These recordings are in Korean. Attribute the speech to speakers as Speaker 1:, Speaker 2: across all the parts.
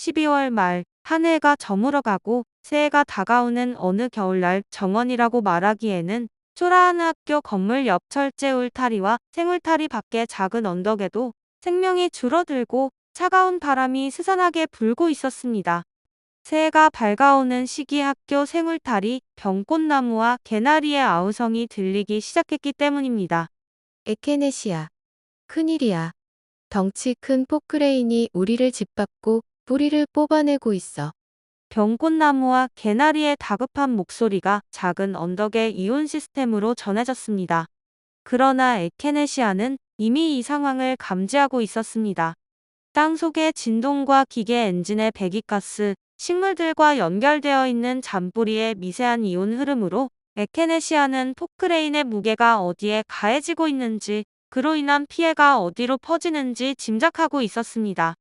Speaker 1: 12월 말 한 해가 저물어가고 새해가 다가오는 어느 겨울날 정원이라고 말하기에는 초라한 학교 건물 옆 철제 울타리와 생울타리 밖의 작은 언덕에도 생명이 줄어들고 차가운 바람이 스산하게 불고 있었습니다. 새해가 밝아오는 시기 학교 생울타리, 병꽃나무와 개나리의 아우성이 들리기 시작했기 때문입니다.
Speaker 2: 에케네시아. 큰일이야. 덩치 큰 포크레인이 우리를 짓밟고 뿌리를 뽑아내고 있어.
Speaker 1: 병꽃나무와 개나리의 다급한 목소리가 작은 언덕의 이온 시스템으로 전해졌습니다. 그러나 에케네시아는 이미 이 상황을 감지하고 있었습니다. 땅 속의 진동과 기계 엔진의 배기가스, 식물들과 연결되어 있는 잔뿌리의 미세한 이온 흐름으로 에케네시아는 포크레인의 무게가 어디에 가해지고 있는지, 그로 인한 피해가 어디로 퍼지는지 짐작하고 있었습니다.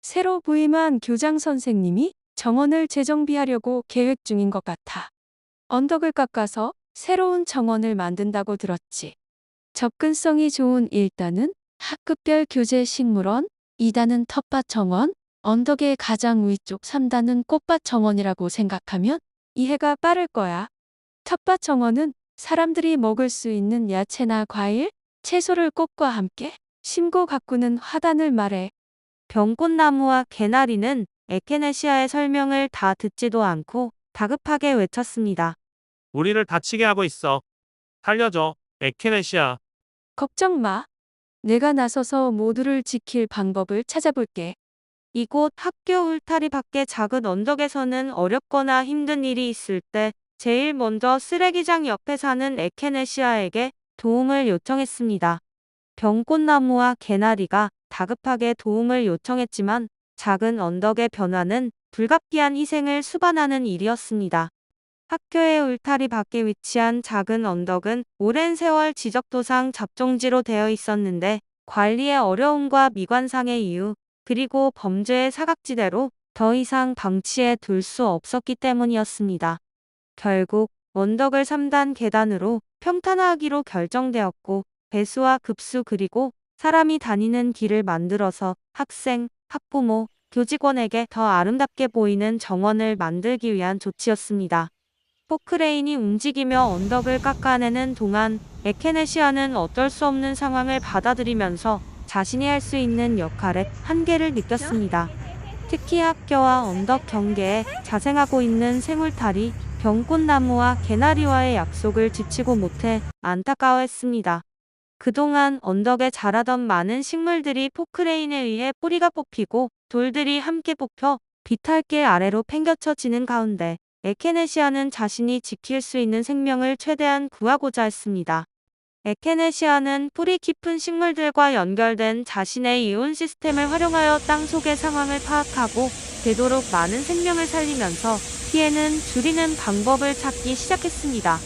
Speaker 3: 새로 부임한 교장 선생님이 정원을 재정비하려고 계획 중인 것 같아. 언덕을 깎아서 새로운 정원을 만든다고 들었지. 접근성이 좋은 1단은 학급별 교재 식물원, 2단은 텃밭 정원, 언덕의 가장 위쪽 3단은 꽃밭 정원이라고 생각하면 이해가 빠를 거야. 텃밭 정원은 사람들이 먹을 수 있는 야채나 과일, 채소를 꽃과 함께 심고 가꾸는 화단을 말해.
Speaker 1: 병꽃나무와 개나리는 에케네시아의 설명을 다 듣지도 않고 다급하게 외쳤습니다.
Speaker 4: 우리를 다치게 하고 있어. 살려줘, 에케네시아.
Speaker 3: 걱정 마. 내가 나서서 모두를 지킬 방법을 찾아볼게.
Speaker 1: 이곳 학교 울타리 밖의 작은 언덕에서는 어렵거나 힘든 일이 있을 때 제일 먼저 쓰레기장 옆에 사는 에케네시아에게 도움을 요청했습니다. 병꽃나무와 개나리가 다급하게 도움을 요청했지만 작은 언덕의 변화는 불가피한 희생을 수반하는 일이었습니다. 학교의 울타리 밖에 위치한 작은 언덕은 오랜 세월 지적도상 잡종지로 되어 있었는데 관리의 어려움과 미관상의 이유, 그리고 범죄의 사각지대로 더 이상 방치해 둘 수 없었기 때문이었습니다. 결국 언덕을 3단 계단으로 평탄화하기로 결정되었고 배수와 급수 그리고 사람이 다니는 길을 만들어서 학생, 학부모, 교직원에게 더 아름답게 보이는 정원을 만들기 위한 조치였습니다. 포크레인이 움직이며 언덕을 깎아내는 동안 에케네시아는 어쩔 수 없는 상황을 받아들이면서 자신이 할 수 있는 역할의 한계를 느꼈습니다. 특히 학교와 언덕 경계에 자생하고 있는 생울타리, 병꽃나무와 개나리와의 약속을 지키고 못해 안타까워했습니다. 그동안 언덕에 자라던 많은 식물들이 포크레인에 의해 뿌리가 뽑히고 돌들이 함께 뽑혀 비탈길 아래로 팽겨쳐지는 가운데 에케네시아는 자신이 지킬 수 있는 생명을 최대한 구하고자 했습니다. 에케네시아는 뿌리 깊은 식물들과 연결된 자신의 이온 시스템을 활용하여 땅 속의 상황을 파악하고 되도록 많은 생명을 살리면서 피해는 줄이는 방법을 찾기 시작했습니다.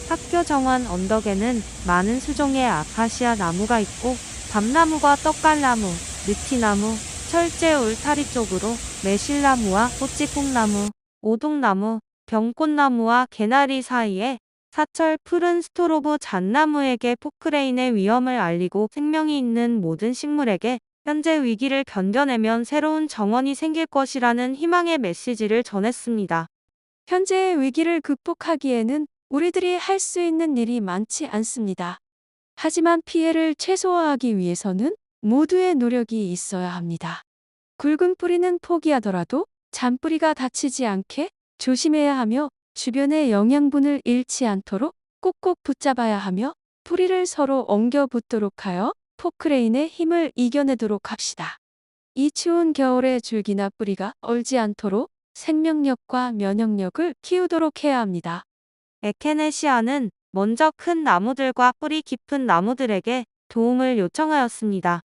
Speaker 1: 학교 정원 언덕에는 많은 수종의 아카시아 나무가 있고 밤나무와 떡갈나무, 느티나무, 철제 울타리 쪽으로 매실나무와 꽃지콩나무, 오동나무, 병꽃나무와 개나리 사이에 사철 푸른 스토로브 잣나무에게 포크레인의 위험을 알리고 생명이 있는 모든 식물에게 현재 위기를 견뎌내면 새로운 정원이 생길 것이라는 희망의 메시지를 전했습니다.
Speaker 3: 현재의 위기를 극복하기에는 우리들이 할 수 있는 일이 많지 않습니다. 하지만 피해를 최소화하기 위해서는 모두의 노력이 있어야 합니다. 굵은 뿌리는 포기하더라도 잔뿌리가 다치지 않게 조심해야 하며 주변의 영양분을 잃지 않도록 꼭꼭 붙잡아야 하며 뿌리를 서로 엉겨 붙도록 하여 포크레인의 힘을 이겨내도록 합시다. 이 추운 겨울에 줄기나 뿌리가 얼지 않도록 생명력과 면역력을 키우도록 해야 합니다.
Speaker 1: 에케네시아는 먼저 큰 나무들과 뿌리 깊은 나무들에게 도움을 요청하였습니다.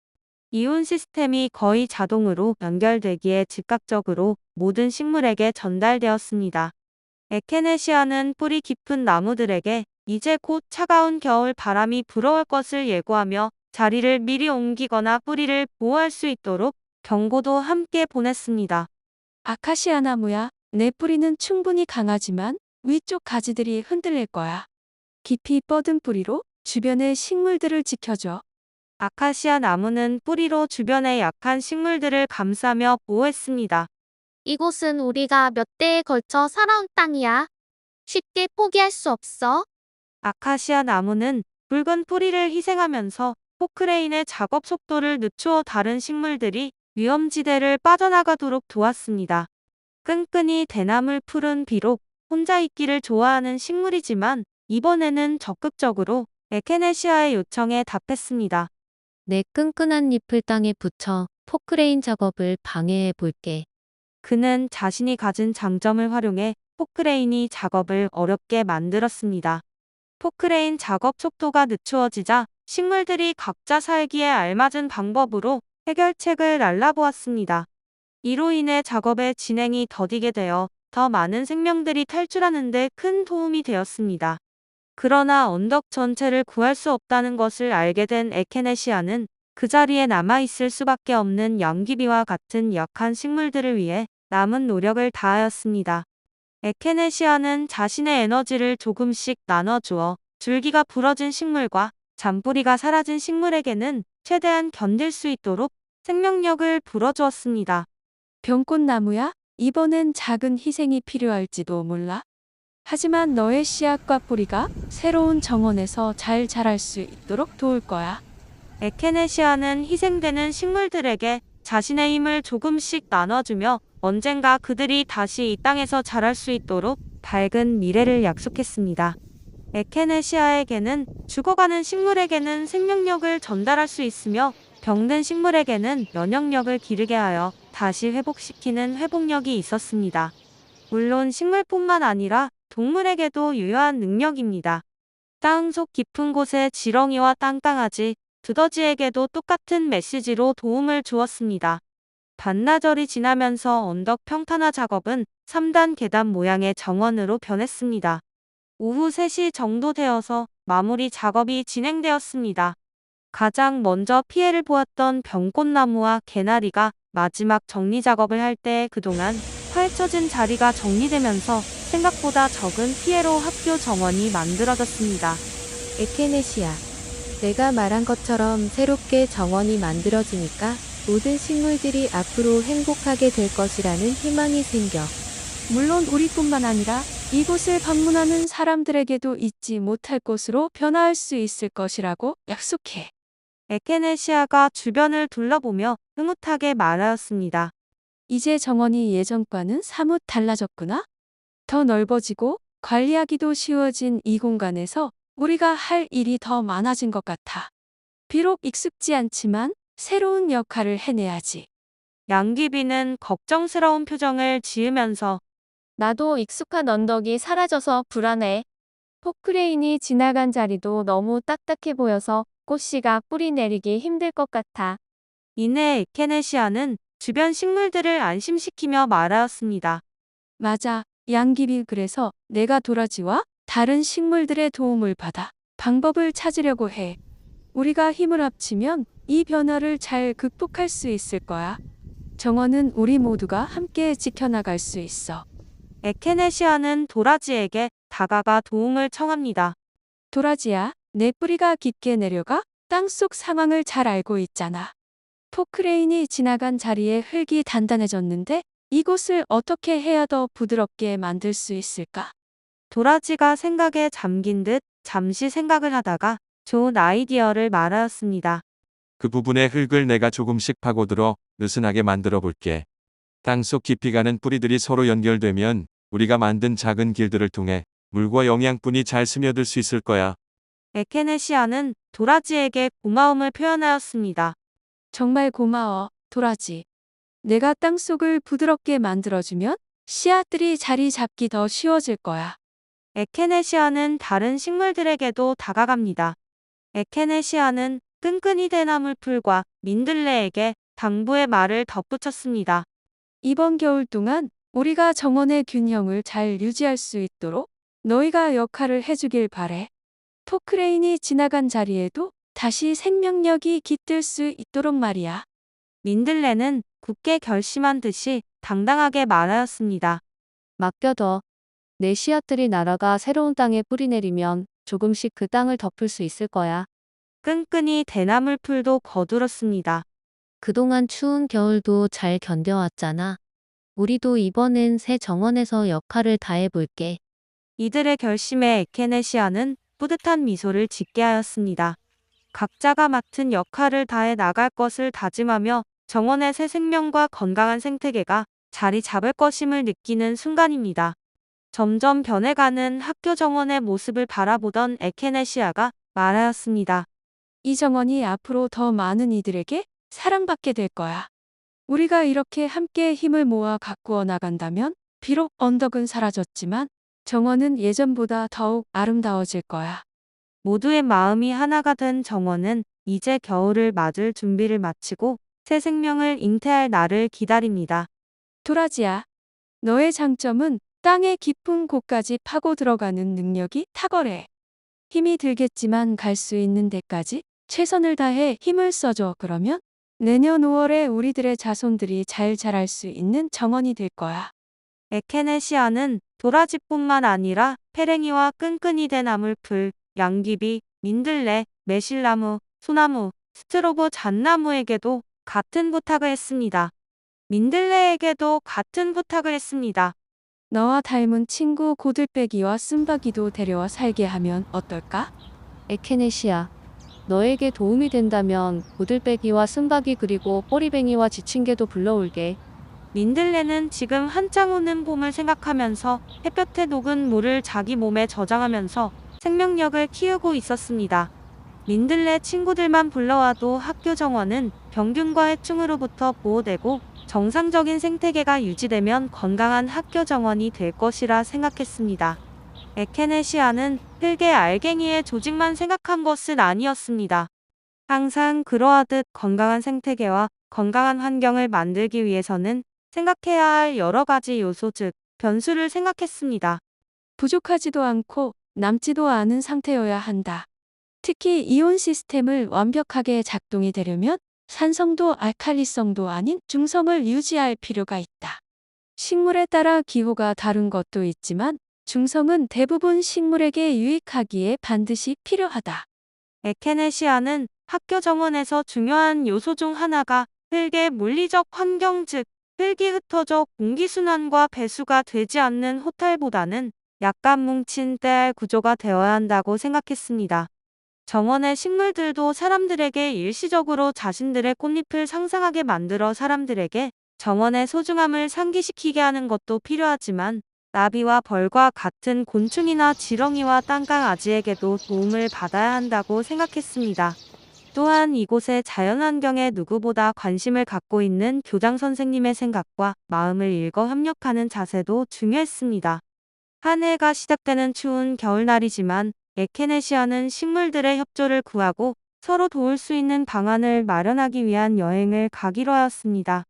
Speaker 1: 이온 시스템이 거의 자동으로 연결되기에 즉각적으로 모든 식물에게 전달되었습니다. 에케네시아는 뿌리 깊은 나무들에게 이제 곧 차가운 겨울 바람이 불어올 것을 예고하며 자리를 미리 옮기거나 뿌리를 보호할 수 있도록 경고도 함께 보냈습니다.
Speaker 3: 아카시아 나무야, 내 뿌리는 충분히 강하지만 위쪽 가지들이 흔들릴 거야. 깊이 뻗은 뿌리로 주변의 식물들을 지켜줘.
Speaker 1: 아카시아 나무는 뿌리로 주변의 약한 식물들을 감싸며 보호했습니다.
Speaker 5: 이곳은 우리가 몇 대에 걸쳐 살아온 땅이야. 쉽게 포기할 수 없어.
Speaker 1: 아카시아 나무는 붉은 뿌리를 희생하면서 포크레인의 작업 속도를 늦추어 다른 식물들이 위험지대를 빠져나가도록 도왔습니다. 끈끈이 대나물 풀은 비록 혼자 있기를 좋아하는 식물이지만 이번에는 적극적으로 에케네시아의 요청에 답했습니다.
Speaker 2: 내 끈끈한 잎을 땅에 붙여 포크레인 작업을 방해해 볼게.
Speaker 1: 그는 자신이 가진 장점을 활용해 포크레인이 작업을 어렵게 만들었습니다. 포크레인 작업 속도가 늦추어지자 식물들이 각자 살기에 알맞은 방법으로 해결책을 날라보았습니다. 이로 인해 작업의 진행이 더디게 되어 더 많은 생명들이 탈출하는 데 큰 도움이 되었습니다. 그러나 언덕 전체를 구할 수 없다는 것을 알게 된 에케네시아는 그 자리에 남아있을 수밖에 없는 양귀비와 같은 약한 식물들을 위해 남은 노력을 다하였습니다. 에케네시아는 자신의 에너지를 조금씩 나눠주어 줄기가 부러진 식물과 잔뿌리가 사라진 식물에게는 최대한 견딜 수 있도록 생명력을 불어주었습니다.
Speaker 3: 병꽃나무야, 이번엔 작은 희생이 필요할지도 몰라. 하지만 너의 씨앗과 뿌리가 새로운 정원에서 잘 자랄 수 있도록 도울 거야.
Speaker 1: 에케네시아는 희생되는 식물들에게 자신의 힘을 조금씩 나눠주며 언젠가 그들이 다시 이 땅에서 자랄 수 있도록 밝은 미래를 약속했습니다. 에케네시아에게는 죽어가는 식물에게는 생명력을 전달할 수 있으며 병든 식물에게는 면역력을 기르게 하여 다시 회복시키는 회복력이 있었습니다. 물론 식물뿐만 아니라 동물에게도 유효한 능력입니다. 땅속 깊은 곳의 지렁이와 땅강아지, 두더지에게도 똑같은 메시지로 도움을 주었습니다. 반나절이 지나면서 언덕 평탄화 작업은 3단 계단 모양의 정원으로 변했습니다. 오후 3시 정도 되어서 마무리 작업이 진행되었습니다. 가장 먼저 피해를 보았던 병꽃나무와 개나리가 마지막 정리 작업을 할 때 그동안 파헤쳐진 자리가 정리되면서 생각보다 적은 피해로 학교 정원이 만들어졌습니다.
Speaker 2: 에케네시아. 내가 말한 것처럼 새롭게 정원이 만들어지니까 모든 식물들이 앞으로 행복하게 될 것이라는 희망이 생겨.
Speaker 3: 물론 우리뿐만 아니라 이곳을 방문하는 사람들에게도 잊지 못할 곳으로 변화할 수 있을 것이라고 약속해.
Speaker 1: 에케네시아가 주변을 둘러보며 흐뭇하게 말하였습니다.
Speaker 3: 이제 정원이 예전과는 사뭇 달라졌구나. 더 넓어지고 관리하기도 쉬워진 이 공간에서 우리가 할 일이 더 많아진 것 같아. 비록 익숙지 않지만 새로운 역할을 해내야지.
Speaker 1: 양귀비는 걱정스러운 표정을 지으면서
Speaker 5: 나도 익숙한 언덕이 사라져서 불안해. 포크레인이 지나간 자리도 너무 딱딱해 보여서 꽃씨가 뿌리 내리기 힘들 것 같아.
Speaker 1: 이내 에케네시아는 주변 식물들을 안심시키며 말하였습니다.
Speaker 3: 맞아, 양귀비. 그래서 내가 도라지와 다른 식물들의 도움을 받아 방법을 찾으려고 해. 우리가 힘을 합치면 이 변화를 잘 극복할 수 있을 거야. 정원은 우리 모두가 함께 지켜나갈 수 있어.
Speaker 1: 에케네시아는 도라지에게 다가가 도움을 청합니다.
Speaker 3: 도라지야, 내 뿌리가 깊게 내려가 땅속 상황을 잘 알고 있잖아. 포크레인이 지나간 자리에 흙이 단단해졌는데 이곳을 어떻게 해야 더 부드럽게 만들 수 있을까?
Speaker 1: 도라지가 생각에 잠긴 듯 잠시 생각을 하다가 좋은 아이디어를 말하였습니다.
Speaker 6: 그 부분의 흙을 내가 조금씩 파고들어 느슨하게 만들어 볼게. 땅속 깊이 가는 뿌리들이 서로 연결되면 우리가 만든 작은 길들을 통해 물과 영양분이 잘 스며들 수 있을 거야.
Speaker 1: 에케네시아는 도라지에게 고마움을 표현하였습니다.
Speaker 3: 정말 고마워, 도라지. 내가 땅속을 부드럽게 만들어주면 씨앗들이 자리 잡기 더 쉬워질 거야.
Speaker 1: 에케네시아는 다른 식물들에게도 다가갑니다. 에케네시아는 끈끈이 대나물 풀과 민들레에게 당부의 말을 덧붙였습니다.
Speaker 3: 이번 겨울 동안 우리가 정원의 균형을 잘 유지할 수 있도록 너희가 역할을 해주길 바래. 포크레인이 지나간 자리에도 다시 생명력이 깃들 수 있도록 말이야.
Speaker 1: 민들레는 굳게 결심한 듯이 당당하게 말하였습니다.
Speaker 2: 맡겨둬. 내 씨앗들이 날아가 새로운 땅에 뿌리 내리면 조금씩 그 땅을 덮을 수 있을 거야.
Speaker 1: 끈끈이 대나물 풀도 거들었습니다.
Speaker 2: 그동안 추운 겨울도 잘 견뎌왔잖아. 우리도 이번엔 새 정원에서 역할을 다해볼게.
Speaker 1: 이들의 결심에 에케네시아는 뿌듯한 미소를 짓게 하였습니다. 각자가 맡은 역할을 다해 나갈 것을 다짐하며 정원의 새 생명과 건강한 생태계가 자리 잡을 것임을 느끼는 순간입니다. 점점 변해가는 학교 정원의 모습을 바라보던 에케네시아가 말하였습니다.
Speaker 3: 이 정원이 앞으로 더 많은 이들에게 사랑받게 될 거야. 우리가 이렇게 함께 힘을 모아 가꾸어 나간다면 비록 언덕은 사라졌지만 정원은 예전보다 더욱 아름다워질 거야.
Speaker 1: 모두의 마음이 하나가 된 정원은 이제 겨울을 맞을 준비를 마치고 새 생명을 잉태할 날을 기다립니다.
Speaker 3: 도라지야, 너의 장점은 땅의 깊은 곳까지 파고 들어가는 능력이 탁월해. 힘이 들겠지만 갈 수 있는 데까지 최선을 다해 힘을 써줘. 그러면 내년 5월에 우리들의 자손들이 잘 자랄 수 있는 정원이 될 거야.
Speaker 1: 에케네시아는 도라지뿐만 아니라 페랭이와 끈끈이 된 나물풀, 양귀비, 민들레, 매실나무, 소나무, 스트로보 잣나무에게도 같은 부탁을 했습니다. 민들레에게도 같은 부탁을 했습니다.
Speaker 3: 너와 닮은 친구 고들빼기와 쓴바귀도 데려와 살게 하면 어떨까?
Speaker 2: 에케네시아, 너에게 도움이 된다면 고들빼기와 쓴바귀 그리고 꼬리뱅이와 지친개도 불러올게.
Speaker 1: 민들레는 지금 한창 오는 봄을 생각하면서 햇볕에 녹은 물을 자기 몸에 저장하면서 생명력을 키우고 있었습니다. 민들레 친구들만 불러와도 학교 정원은 병균과 해충으로부터 보호되고 정상적인 생태계가 유지되면 건강한 학교 정원이 될 것이라 생각했습니다. 에케네시아는 흙의 알갱이의 조직만 생각한 것은 아니었습니다. 항상 그러하듯 건강한 생태계와 건강한 환경을 만들기 위해서는 생각해야 할 여러 가지 요소 즉 변수를 생각했습니다.
Speaker 3: 부족하지도 않고 남지도 않은 상태여야 한다. 특히 이온 시스템을 완벽하게 작동이 되려면 산성도 알칼리성도 아닌 중성을 유지할 필요가 있다. 식물에 따라 기호가 다른 것도 있지만 중성은 대부분 식물에게 유익하기에 반드시 필요하다.
Speaker 1: 에케네시아는 학교 정원에서 중요한 요소 중 하나가 흙의 물리적 환경 즉 흙이 흩어져 공기순환과 배수가 되지 않는 호탈보다는 약간 뭉친 때알 구조가 되어야 한다고 생각했습니다. 정원의 식물들도 사람들에게 일시적으로 자신들의 꽃잎을 상상하게 만들어 사람들에게 정원의 소중함을 상기시키게 하는 것도 필요하지만 나비와 벌과 같은 곤충이나 지렁이와 땅강아지에게도 도움을 받아야 한다고 생각했습니다. 또한 이곳의 자연환경에 누구보다 관심을 갖고 있는 교장 선생님의 생각과 마음을 읽어 협력하는 자세도 중요했습니다. 한 해가 시작되는 추운 겨울날이지만 에케네시아는 식물들의 협조를 구하고 서로 도울 수 있는 방안을 마련하기 위한 여행을 가기로 하였습니다.